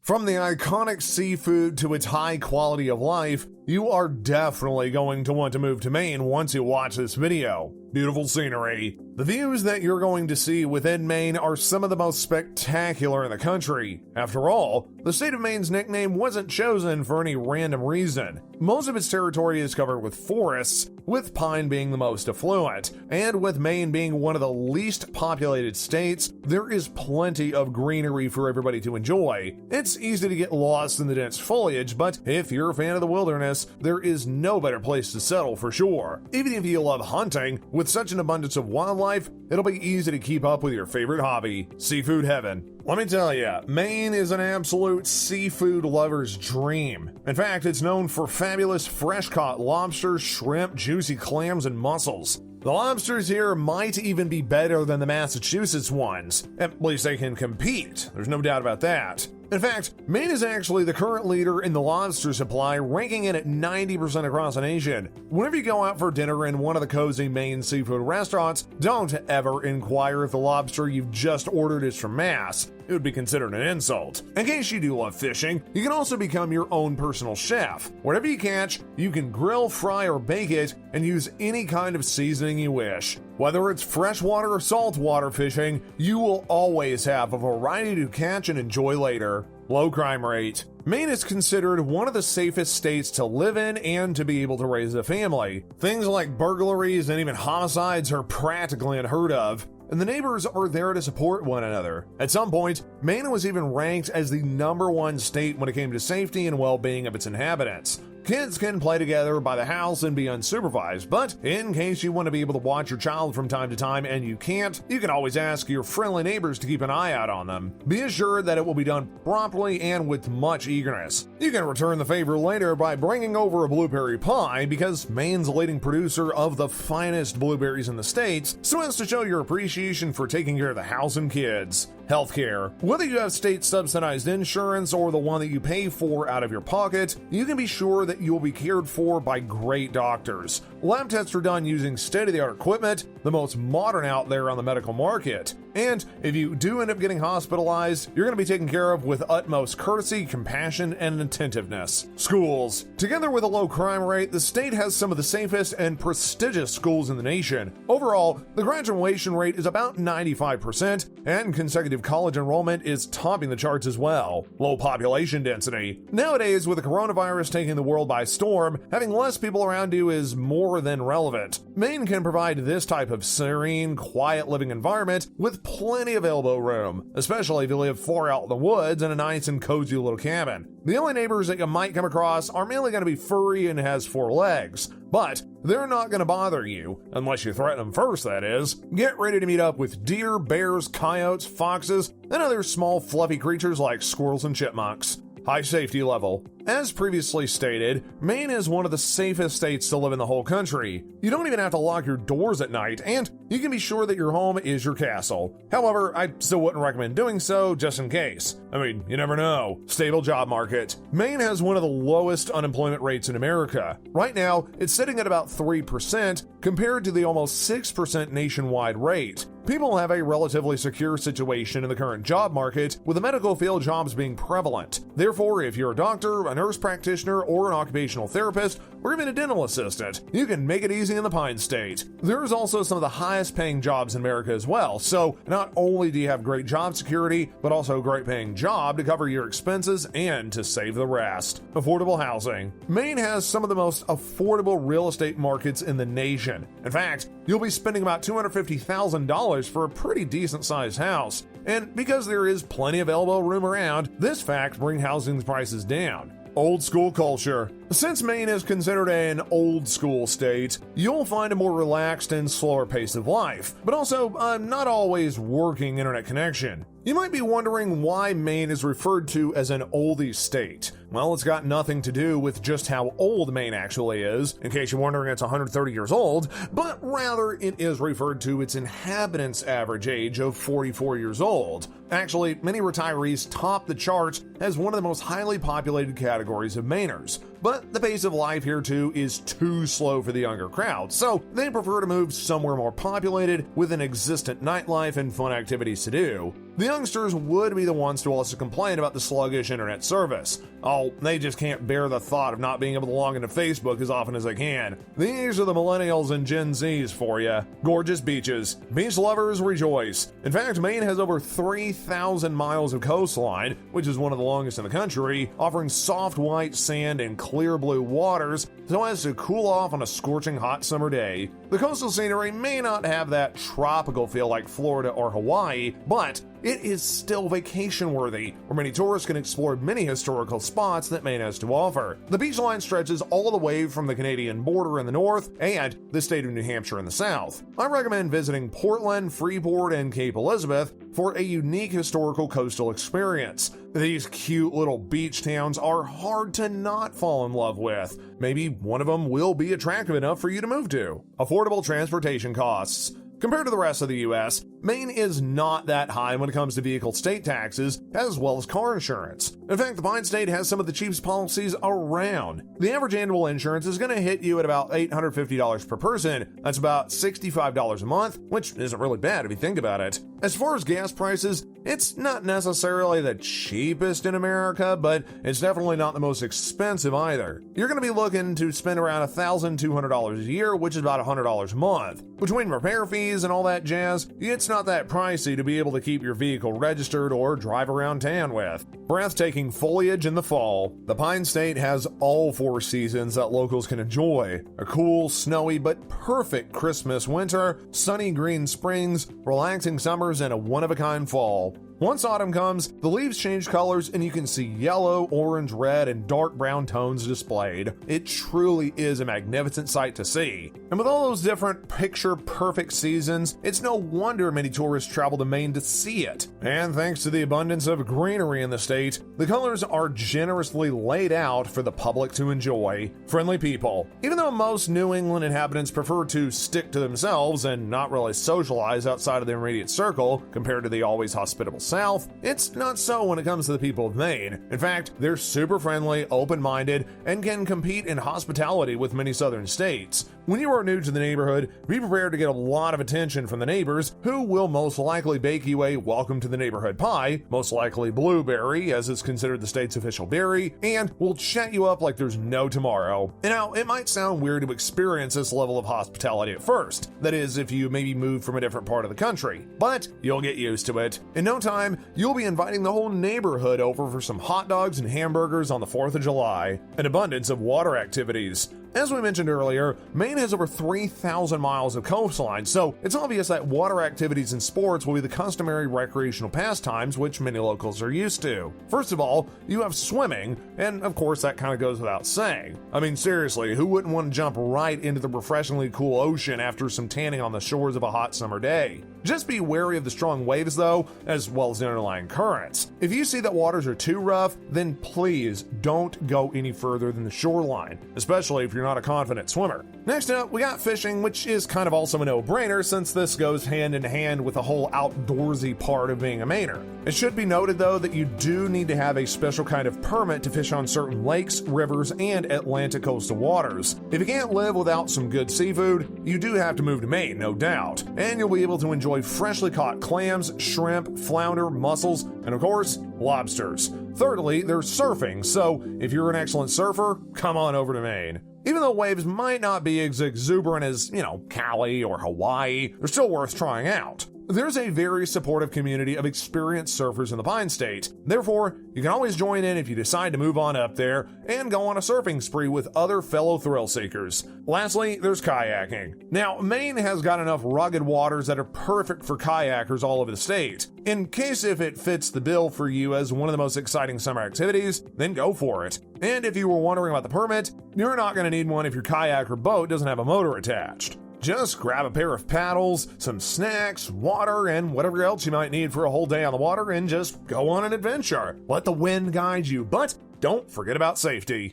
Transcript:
From the iconic seafood to its high quality of life, you are definitely going to want to move to Maine once you watch this video. Beautiful scenery. The views that you're going to see within Maine are some of the most spectacular in the country. After all, the state of Maine's nickname wasn't chosen for any random reason. Most of its territory is covered with forests, with pine being the most affluent, and with Maine being one of the least populated states, there is plenty of greenery for everybody to enjoy. It's easy to get lost in the dense foliage, but if you're a fan of the wilderness, there is no better place to settle for sure. Even if you love hunting, with such an abundance of wildlife, it'll be easy to keep up with your favorite hobby, seafood heaven. Let me tell you, Maine is an absolute seafood lover's dream. In fact, it's known for fabulous fresh-caught lobsters, shrimp, juicy clams, and mussels. The lobsters here might even be better than the Massachusetts ones. At least they can compete, there's no doubt about that. In fact, Maine is actually the current leader in the lobster supply, ranking it at 90% across the nation. Whenever you go out for dinner in one of the cozy Maine seafood restaurants, don't ever inquire if the lobster you've just ordered is from Mass. It would be considered an insult. In case you do love fishing, you can also become your own personal chef. Whatever you catch, you can grill, fry, or bake it, and use any kind of seasoning you wish. Whether it's freshwater or saltwater fishing, you will always have a variety to catch and enjoy later. Low crime rate. Maine is considered one of the safest states to live in and to be able to raise a family. Things like burglaries and even homicides are practically unheard of, and the neighbors are there to support one another. At some point, Maine was even ranked as the #1 state when it came to safety and well-being of its inhabitants. Kids can play together by the house and be unsupervised, but in case you want to be able to watch your child from time to time and you can't, you can always ask your friendly neighbors to keep an eye out on them. Be assured that it will be done promptly and with much eagerness. You can return the favor later by bringing over a blueberry pie, because Maine's a leading producer of the finest blueberries in the states, so as to show your appreciation for taking care of the house and kids. Healthcare. Whether you have state-subsidized insurance or the one that you pay for out of your pocket, you can be sure that you will be cared for by great doctors. Lab tests are done using state-of-the-art equipment, the most modern out there on the medical market. And if you do end up getting hospitalized, you're going to be taken care of with utmost courtesy, compassion, and attentiveness. Schools. Together with a low crime rate, the state has some of the safest and prestigious schools in the nation. Overall, the graduation rate is about 95%, and consecutive college enrollment is topping the charts as well. Low population density. Nowadays, with the coronavirus taking the world by storm, having less people around you is more than relevant. Maine can provide this type of serene, quiet living environment with plenty of elbow room, especially if you live far out in the woods in a nice and cozy little cabin. The only neighbors that you might come across are mainly going to be furry and has 4 legs, but they're not going to bother you, unless you threaten them first, that is. Get ready to meet up with deer, bears, coyotes, foxes, and other small fluffy creatures like squirrels and chipmunks. High safety level. As previously stated, Maine is one of the safest states to live in the whole country. You don't even have to lock your doors at night, and you can be sure that your home is your castle. However, I still wouldn't recommend doing so, just in case. I mean, you never know. Stable job market. Maine has one of the lowest unemployment rates in America. Right now, it's sitting at about 3% compared to the almost 6% nationwide rate. People have a relatively secure situation in the current job market, with the medical field jobs being prevalent. Therefore, if you're a doctor, a nurse practitioner, or an occupational therapist, or even a dental assistant, you can make it easy in the Pine State. There's also some of the highest paying jobs in America as well, so not only do you have great job security, but also a great paying job to cover your expenses and to save the rest. Affordable housing. Maine has some of the most affordable real estate markets in the nation. In fact, you'll be spending about $250,000 for a pretty decent sized house. And because there is plenty of elbow room around, this fact brings housing prices down. Old school culture. Since Maine is considered an old school state, you'll find a more relaxed and slower pace of life, but also not always working internet connection. You might be wondering why Maine is referred to as an oldie state. Well, it's got nothing to do with just how old Maine actually is, in case you're wondering it's 130 years old, but rather it is referred to its inhabitants' average age of 44 years old. Actually, many retirees top the charts as one of the most highly populated categories of Mainers. But the pace of life here too is too slow for the younger crowd, so they prefer to move somewhere more populated with an existent nightlife and fun activities to do. The youngsters would be the ones to also complain about the sluggish internet service. Oh, they just can't bear the thought of not being able to log into Facebook as often as they can. These are the millennials and Gen Zs for you. Gorgeous beaches. Beach lovers rejoice. In fact, Maine has over 3,000 miles of coastline, which is one of the longest in the country, offering soft white sand and clear blue waters so as to cool off on a scorching hot summer day. The coastal scenery may not have that tropical feel like Florida or Hawaii, but it is still vacation-worthy, where many tourists can explore many historical spots that Maine has to offer. The beach line stretches all the way from the Canadian border in the north and the state of New Hampshire in the south. I recommend visiting Portland, Freeport, and Cape Elizabeth for a unique historical coastal experience. These cute little beach towns are hard to not fall in love with. Maybe one of them will be attractive enough for you to move to. Affordable transportation costs. Compared to the rest of the US, Maine is not that high when it comes to vehicle state taxes, as well as car insurance. In fact, the Pine State has some of the cheapest policies around. The average annual insurance is going to hit you at about $850 per person. That's about $65 a month, which isn't really bad if you think about it. As far as gas prices, it's not necessarily the cheapest in America, but it's definitely not the most expensive either. You're going to be looking to spend around $1,200 a year, which is about $100 a month. Between repair fees and all that jazz, it's not that pricey to be able to keep your vehicle registered or drive around town with. Breathtaking foliage in the fall. The Pine State has all 4 seasons that locals can enjoy. A cool, snowy, but perfect Christmas winter, sunny green springs, relaxing summers, and a one-of-a-kind fall. Once autumn comes, the leaves change colors and you can see yellow, orange, red, and dark brown tones displayed. It truly is a magnificent sight to see. And with all those different picture-perfect seasons, it's no wonder many tourists travel to Maine to see it. And thanks to the abundance of greenery in the state, the colors are generously laid out for the public to enjoy. Friendly people. Even though most New England inhabitants prefer to stick to themselves and not really socialize outside of their immediate circle compared to the always hospitable South, it's not so when it comes to the people of Maine. In fact, they're super friendly, open-minded, and can compete in hospitality with many southern states. When you are new to the neighborhood, be prepared to get a lot of attention from the neighbors, who will most likely bake you a welcome to the neighborhood pie, most likely blueberry, as is considered the state's official berry, and will chat you up like there's no tomorrow. And now, it might sound weird to experience this level of hospitality at first. That is, if you maybe moved from a different part of the country. But you'll get used to it. In no time, you'll be inviting the whole neighborhood over for some hot dogs and hamburgers on the 4th of July. An abundance of water activities. As we mentioned earlier, Maine has over 3,000 miles of coastline, so it's obvious that water activities and sports will be the customary recreational pastimes which many locals are used to. First of all, you have swimming, and of course that kind of goes without saying. I mean, seriously, who wouldn't want to jump right into the refreshingly cool ocean after some tanning on the shores of a hot summer day? Just be wary of the strong waves though, as well as the underlying currents. If you see that waters are too rough, then please don't go any further than the shoreline, especially if you're not a confident swimmer. Next up, we got fishing, which is kind of also a no-brainer since this goes hand in hand with the whole outdoorsy part of being a Mainer. It should be noted though that you do need to have a special kind of permit to fish on certain lakes, rivers, and Atlantic coastal waters. If you can't live without some good seafood, you do have to move to Maine, no doubt, and you'll be able to enjoy freshly caught clams, shrimp, flounder, mussels, and of course, lobsters. Thirdly, there's surfing, so if you're an excellent surfer, come on over to Maine. Even though waves might not be as exuberant as, Cali or Hawaii, they're still worth trying out. There's a very supportive community of experienced surfers in the Pine State. Therefore, you can always join in if you decide to move on up there and go on a surfing spree with other fellow thrill seekers. Lastly, there's kayaking. Now, Maine has got enough rugged waters that are perfect for kayakers all over the state. In case if it fits the bill for you as one of the most exciting summer activities, then go for it. And if you were wondering about the permit, you're not going to need one if your kayak or boat doesn't have a motor attached. Just grab a pair of paddles, some snacks, water, and whatever else you might need for a whole day on the water and just go on an adventure. Let the wind guide you, but don't forget about safety.